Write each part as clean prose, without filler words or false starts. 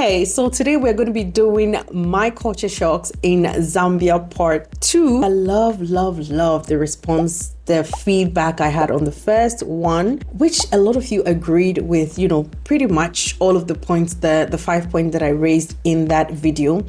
Hey, so today we're going to be doing my culture shocks in Zambia part 2. I love the response, the feedback I had on the first one, which a lot of you agreed with, pretty much all of the points, the 5 points that I raised in that video.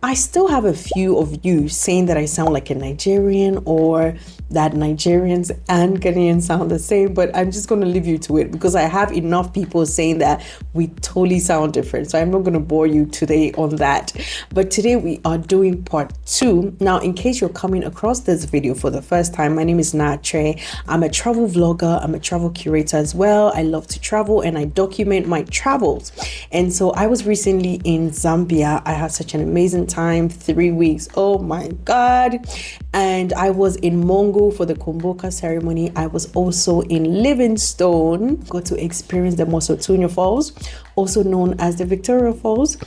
I still have a few of you saying that I sound like a Nigerian or that Nigerians and Ghanaians sound the same, but I'm just going to leave you to it because I have enough people saying that we totally sound different. So I'm not going to bore you today on that. But today we are doing part 2. Now, in case you're coming across this video for the first time, my name is Atswei. I'm a travel vlogger. I'm a travel curator as well. I love to travel and I document my travels. And so I was recently in Zambia. I had such an amazing time, 3 weeks. Oh my God. And I was in Mongu for the Kuomboka ceremony. I was also in Livingstone, got to experience the Mosotunya Falls, also known as the Victoria Falls.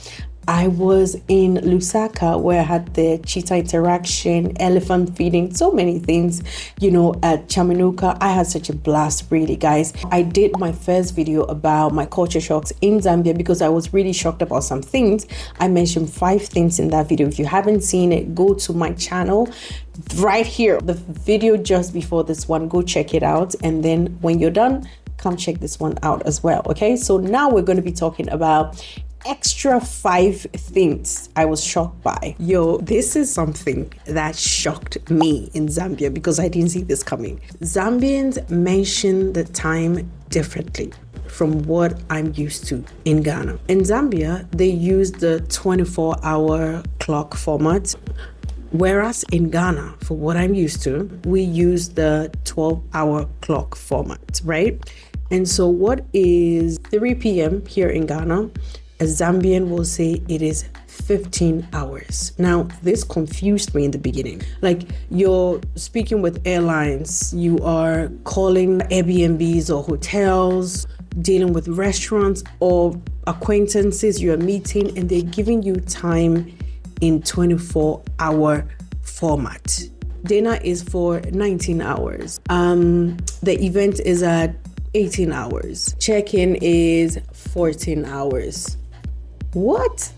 I was in Lusaka where I had the cheetah interaction, elephant feeding, so many things, at Chaminuka. I had such a blast, really, guys. I did my first video about my culture shocks in Zambia because I was really shocked about some things. I mentioned 5 things in that video. If you haven't seen it, go to my channel right here, the video just before this one. Go check it out, and then when you're done, come check this one out as well. Okay, so now we're going to be talking about extra 5 things I was shocked by. This is something that shocked me in Zambia because I didn't see this coming. Zambians mention the time differently from what I'm used to in Ghana. In Zambia, they use the 24-hour clock format, whereas in Ghana, for what I'm used to, we use the 12-hour clock format, right? And so what is 3 p.m. here in Ghana, a Zambian will say it is 15 hours. Now, this confused me in the beginning. Like, you're speaking with airlines, you are calling Airbnbs or hotels, dealing with restaurants or acquaintances you are meeting, and they're giving you time in 24-hour format. Dinner is for 19 hours. The event is at 18 hours. Check-in is 14 hours. What?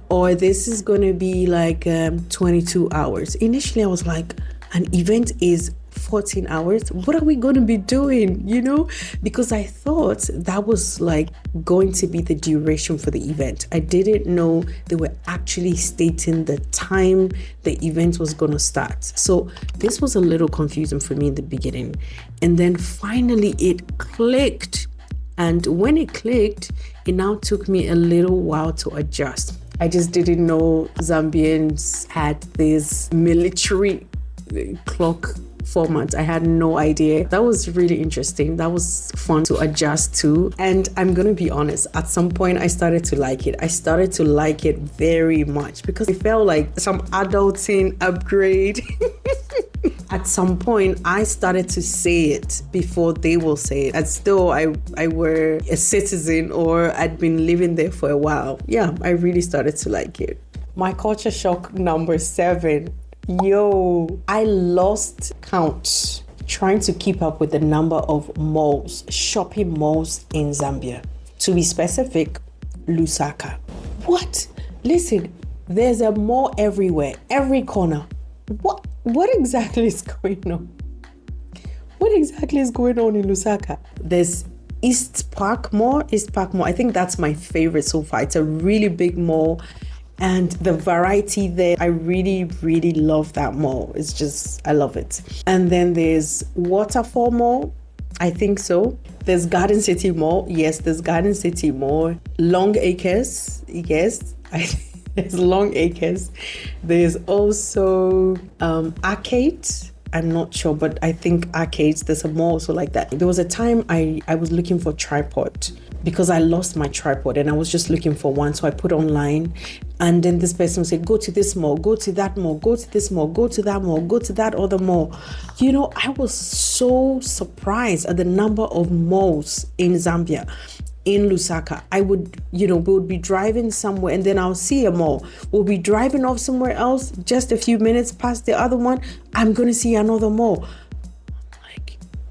Or this is going to be like 22 hours. Initially, I was like, an event is 14 hours. What are we going to be doing? Because I thought that was like going to be the duration for the event. I didn't know they were actually stating the time the event was going to start. So this was a little confusing for me in the beginning. And then finally it clicked. And when it clicked, it now took me a little while to adjust. I just didn't know Zambians had this military clock format. I had no idea. That was really interesting. That was fun to adjust to. And I'm gonna be honest, at some point I started to like it. I started to like it very much because it felt like some adulting upgrade. At some point, I started to say it before they will say it. As though I were a citizen or I'd been living there for a while. Yeah, I really started to like it. My culture shock number 7. I lost count trying to keep up with the number of malls, shopping malls in Zambia. To be specific, Lusaka. What? Listen, there's a mall everywhere, every corner. What exactly is going on? What exactly is going on in Lusaka? There's East Park Mall. I think that's my favorite so far. It's a really big mall. And the variety there, I really love that mall. It's just, I love it. And then there's Waterfall Mall. I think so. There's Garden City Mall. Yes, there's Garden City Mall. Long Acres. Yes, there's Long Acres. There's also Arcade. I'm not sure, but I think Arcades, there's a mall also like that. There was a time I was looking for a tripod because I lost my tripod and I was just looking for one. So I put online, and then this person said, go to this mall, go to that mall, go to this mall, go to that mall, go to that other mall. I was so surprised at the number of malls in Zambia. In Lusaka, we would be driving somewhere and then I'll see a mall. We'll be driving off somewhere else, just a few minutes past the other one, I'm going to see another mall.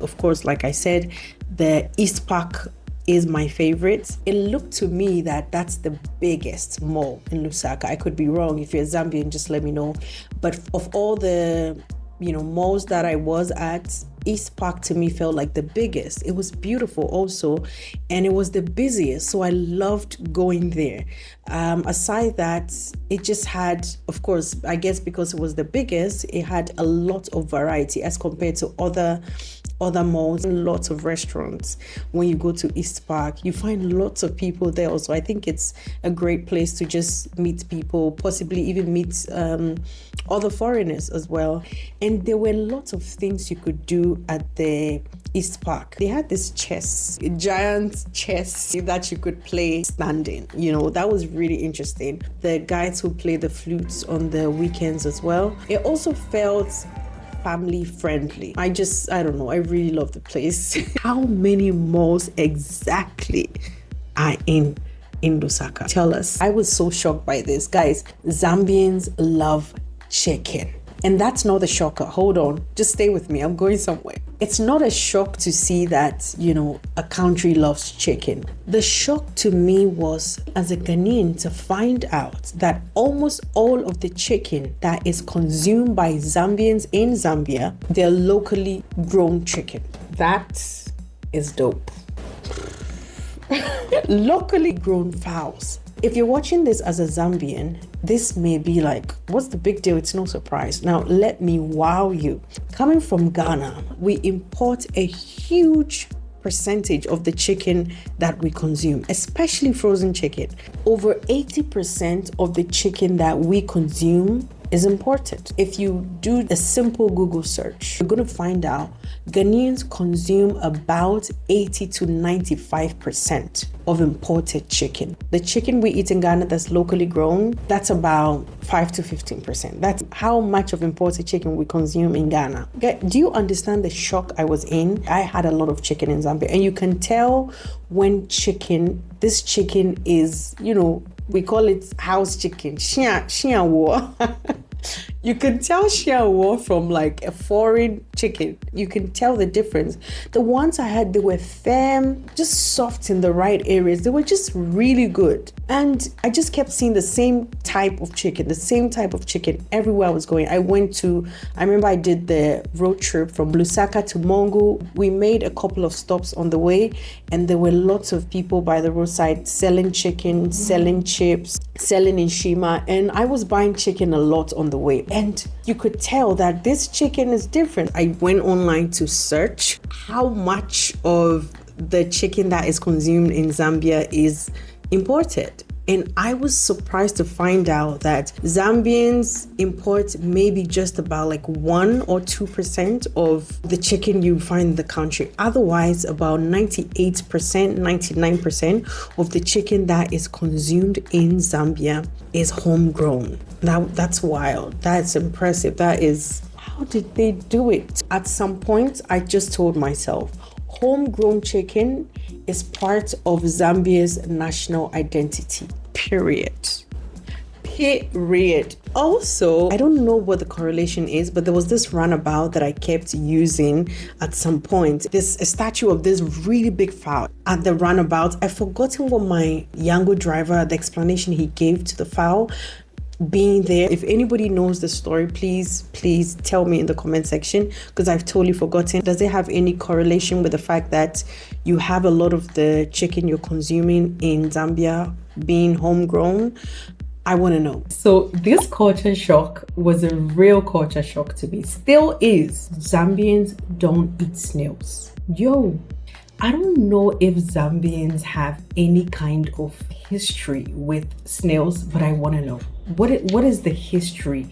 Of course, like I said, the East Park is my favorite. It looked to me that that's the biggest mall in Lusaka. I could be wrong. If you're Zambian, just let me know. But of all the malls that I was at, East Park to me felt like the biggest. It was beautiful also, and it was the busiest, so I loved going there. Aside that, it just had, of course, I guess because it was the biggest, it had a lot of variety as compared to other malls, lots of restaurants. When you go to East Park, you find lots of people there also. I think it's a great place to just meet people, possibly even meet other foreigners as well. And there were lots of things you could do at the East Park. They had this chess, a giant chess that you could play standing. That was really interesting. The guys who play the flutes on the weekends as well. It also felt family friendly. I don't know, I really love the place. How many malls exactly are in Lusaka? Tell us. I was so shocked by this. Guys, Zambians love chicken. And that's not a shocker. Hold on, just stay with me. I'm going somewhere. It's not a shock to see that, a country loves chicken. The shock to me was, as a Ghanaian, to find out that almost all of the chicken that is consumed by Zambians in Zambia, they're locally grown chicken. That is dope. Locally grown fowls. If you're watching this as a Zambian, this may be like, what's the big deal? It's no surprise. Now, let me wow you. Coming from Ghana, we import a huge percentage of the chicken that we consume, especially frozen chicken. Over 80% of the chicken that we consume is imported. If you do a simple Google search, you're going to find out Ghanaians consume about 80 to 95% of imported chicken. The chicken we eat in Ghana that's locally grown, that's about 5 to 15%. That's how much of imported chicken we consume in Ghana. Okay, do you understand the shock I was in? I had a lot of chicken in Zambia, and you can tell when this chicken is, we call it house chicken, shia wo. You can tell shia wo from like a foreign chicken. You can tell the difference. The ones I had, they were firm, just soft in the right areas. They were just really good. And I just kept seeing the same type of chicken everywhere I was going. I remember I did the road trip from Lusaka to Mongu. We made a couple of stops on the way, and there were lots of people by the roadside selling chicken, selling chips, selling in Shima, and I was buying chicken a lot on the way. And you could tell that this chicken is different. I went online to search how much of the chicken that is consumed in Zambia is imported. And I was surprised to find out that Zambians import maybe just about like 1 or 2% of the chicken you find in the country. Otherwise, about 98%, 99% of the chicken that is consumed in Zambia is homegrown. Now, that's wild. That's impressive. How did they do it? At some point, I just told myself, homegrown chicken is part of Zambia's national identity. Period. Also, I don't know what the correlation is, but there was this runabout that I kept using at some point. There's a statue of this really big fowl at the runabout. I've forgotten what my Yango driver, the explanation he gave to the fowl being there. If anybody knows the story, please tell me in the comment section, because I've totally forgotten. Does it have any correlation with the fact that you have a lot of the chicken you're consuming in Zambia being homegrown? I want to know. So this culture shock was a real culture shock to me. Still is. Zambians don't eat snails. I don't know if Zambians have any kind of history with snails, but I want to know. What is the history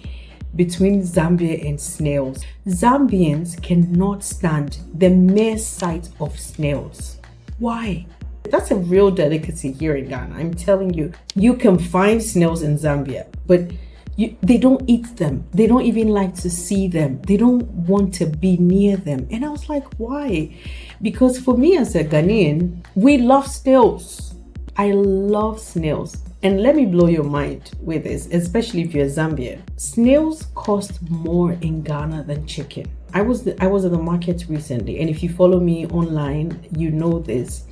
between Zambia and snails? Zambians cannot stand the mere sight of snails. Why? That's a real delicacy here in Ghana. I'm telling you, you can find snails in Zambia, but they don't eat them. They don't even like to see them. They don't want to be near them. And I was like, why? Because for me as a Ghanaian, we love snails. I love snails. And let me blow your mind with this, especially if you're Zambian. Snails cost more in Ghana than chicken. I was at the market recently, and if you follow me online, you know this.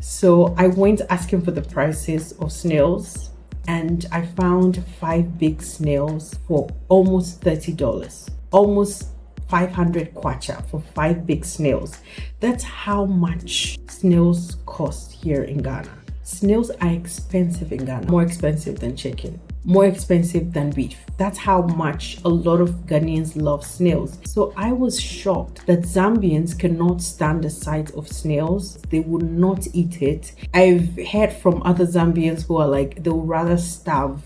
So I went asking for the prices of snails, and I found 5 big snails for almost $30, almost 500 kwacha for 5 big snails. That's how much snails cost here in Ghana. Snails are expensive in Ghana, more expensive than chicken, more expensive than beef. That's how much a lot of Ghanaians love snails. So I was shocked that Zambians cannot stand the sight of snails. They would not eat it. I've heard from other Zambians who are like, they'll rather starve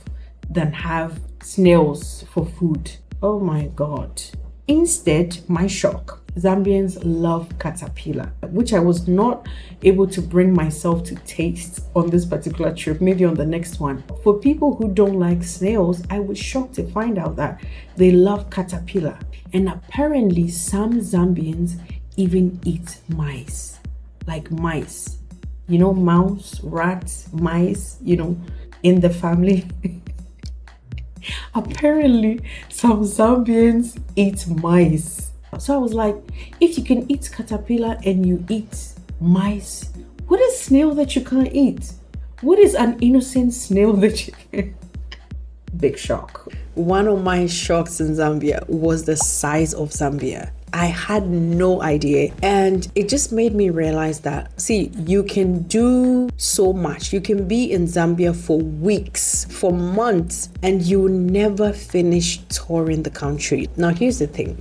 than have snails for food. Oh my God. Instead, my shock, Zambians love caterpillar, which I was not able to bring myself to taste on this particular trip, maybe on the next one. For people who don't like snails, I was shocked to find out that they love caterpillar. And apparently some Zambians even eat mice, like mice. You know, mouse, rats, mice, you know, in the family. Apparently, some Zambians eat mice. So I was like, if you can eat caterpillar and you eat mice, what is snail that you can't eat? What is an innocent snail that you can? Big shock. One of my shocks in Zambia was the size of Zambia. I had no idea, and it just made me realize that, see, you can do so much. You can be in Zambia for weeks, for months, and you never finish touring the country. Now, here's the thing.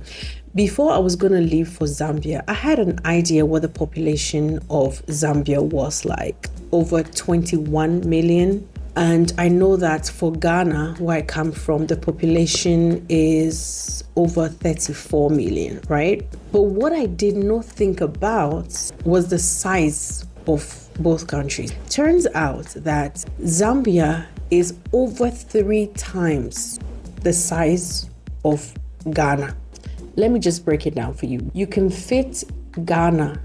Before I was going to leave for Zambia, I had an idea what the population of Zambia was like, over 21 million. And I know that for Ghana, where I come from, the population is over 34 million, right? But what I did not think about was the size of both countries. Turns out that Zambia is over 3 times the size of Ghana. Let me just break it down for you. You can fit Ghana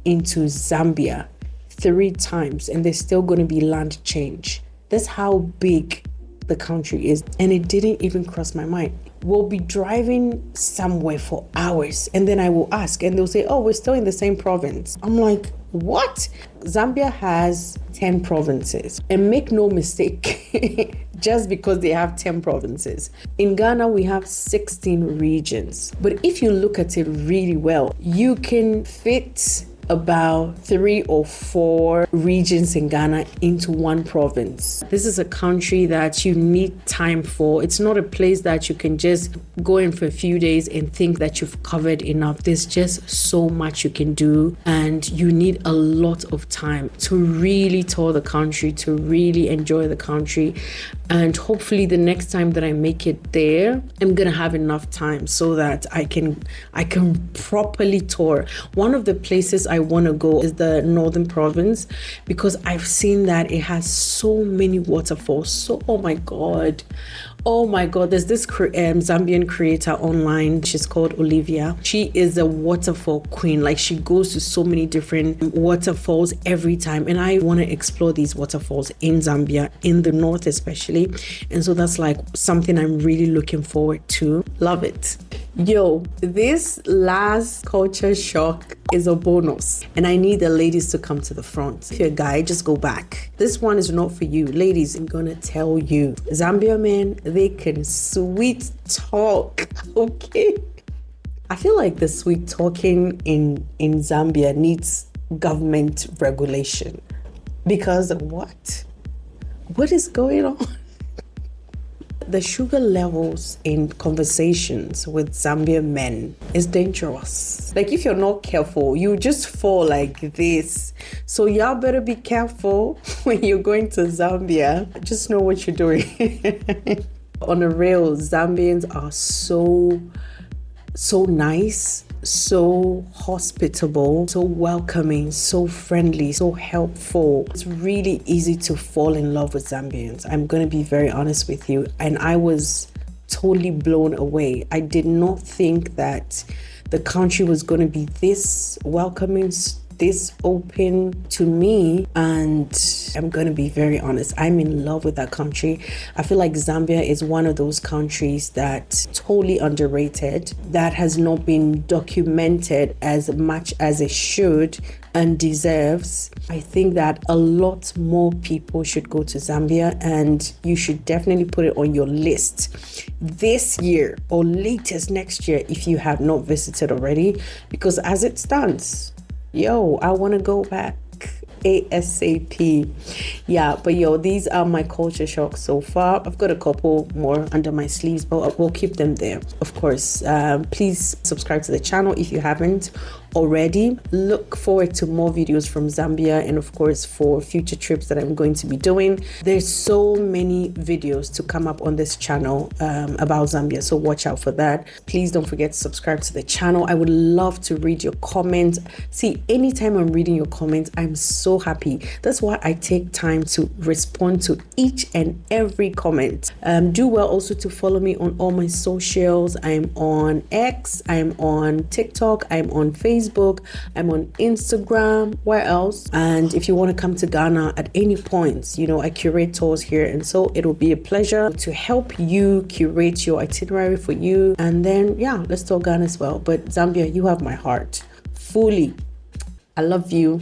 into Zambia 3 times, and there's still going to be land change. That's how big the country is. And it didn't even cross my mind. We'll be driving somewhere for hours, and then I will ask, and they'll say, oh, we're still in the same province. I'm like, what? Zambia has 10 provinces. And make no mistake, just because they have 10 provinces. In Ghana, we have 16 regions. But if you look at it really well, you can fit about 3 or 4 regions in Ghana into one province. This is a country that you need time for. It's not a place that you can just go in for a few days and think that you've covered enough. There's just so much you can do, and you need a lot of time to really tour the country, to really enjoy the country. And hopefully the next time that I make it there, I'm gonna have enough time so that I can properly tour. One of the places I want to go is the northern province, because I've seen that it has so many waterfalls. So oh my god, there's this Zambian creator online. She's called Olivia. She is a waterfall queen. Like, she goes to so many different waterfalls every time, and I want to explore these waterfalls in Zambia, in the north especially. And so that's like something I'm really looking forward to. Love it. Yo, this last culture shock is a bonus, and I need the ladies to come to the front. If you're a guy, just go back. This one is not for you. Ladies, I'm gonna tell you, Zambia men, they can sweet talk, okay? I feel like the sweet talking in Zambia needs government regulation, because what is going on? The sugar levels in conversations with Zambian men is dangerous. Like, if you're not careful, you just fall like this. So y'all better be careful when you're going to Zambia. Just know what you're doing. On the real, Zambians are so nice, so hospitable, so welcoming, so friendly, so helpful. It's really easy to fall in love with Zambians. I'm going to be very honest with you. And I was totally blown away. I did not think that the country was going to be this welcoming this open to me, and I'm gonna be very honest, I'm in love with that country. I feel like Zambia is one of those countries that's totally underrated, that has not been documented as much as it should and deserves. I think that a lot more people should go to Zambia, and you should definitely put it on your list this year or latest next year if you have not visited already, because as it stands, I want to go back ASAP. Yeah, but these are my culture shocks so far. I've got a couple more under my sleeves, but we'll keep them there. Of course, please subscribe to the channel if you haven't already. Look forward to more videos from Zambia, and of course for future trips that I'm going to be doing. There's so many videos to come up on this channel about Zambia, so watch out for that. Please don't forget to subscribe to the channel. I would love to read your comments. See, anytime I'm reading your comments, I'm so happy. That's why I take time to respond to each and every comment. Do well also to follow me on all my socials. I'm on X, I'm on TikTok, I'm on Facebook, I'm on Instagram. Where else? And if you want to come to Ghana at any point, I curate tours here, and so it'll be a pleasure to help you curate your itinerary for you. And then let's talk Ghana as well. But Zambia, you have my heart fully. I love you.